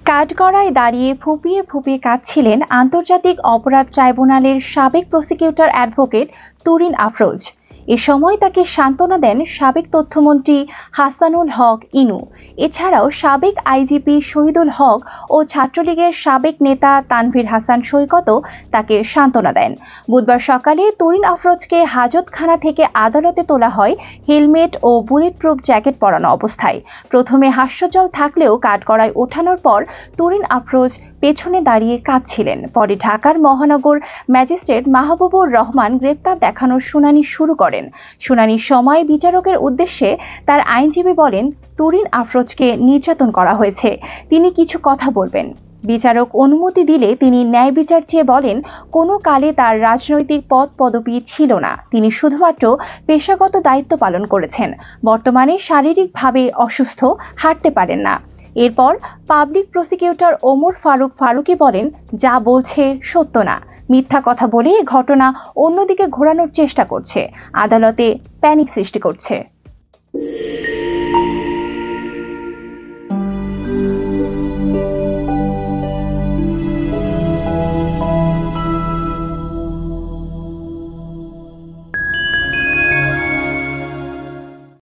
কাঠগড়ায় দাঁড়িয়ে ফুঁপিয়ে ফুঁপিয়ে কাঁদছিলেন আন্তর্জাতিক অপরাধ ট্রাইব্যুনালের সাবেক প্রসিকিউটর অ্যাডভোকেট তুরিন আফরোজ। এ সময় তাকে সান্ত্বনা দেন সাবেক তথ্যমন্ত্রী হাসানুল হক ইনু। এছাড়াও সাবেক আইজিপি শহীদুল হক ও ছাত্রলীগের সাবেক নেতা তানভীর হাসান সৈকতও তাকে সান্ত্বনা দেন। বুধবার সকালে তুরিন আফরোজকে হাজতখানা থেকে আদালতে তোলা হয় হেলমেট ও বুলেট প্রুফ জ্যাকেট পরানো অবস্থায়। প্রথমে হাস্যজ্জ্বল থাকলেও কাঠগড়ায় ওঠানোর পর তুরিন আফরোজ পেছনে দাঁড়িয়ে কাঁদছিলেন। পরে ঢাকার মহানগর ম্যাজিস্ট্রেট মাহবুবুর রহমান গ্রেপ্তার দেখানোর শুনানি শুরু করেন। শুনানির সময় বিচারকের উদ্দেশ্যে তার আইনজীবী বলেন, তুরিন আফরোজকে নির্যাতন করা হয়েছে, তিনি কিছু কথা বলবেন। বিচারক অনুমতি দিলে তিনি ন্যায় বিচার চেয়ে বলেন, কোনো কালে তার রাজনৈতিক পদ পদবি ছিল না, তিনি শুধুমাত্র পেশাগত দায়িত্ব পালন করেছেন। বর্তমানে শারীরিকভাবে অসুস্থ, হাঁটতে পারেন না। এরপর পাবলিক প্রসিকিউটর ওমর ফারুক ফারুকী বলেন, যা বলছে সত্য না, মিথ্যা কথা বলে ঘটনা অন্যদিকে ঘোরানোর চেষ্টা করছে, আদালতে প্যানিক সৃষ্টি করছে।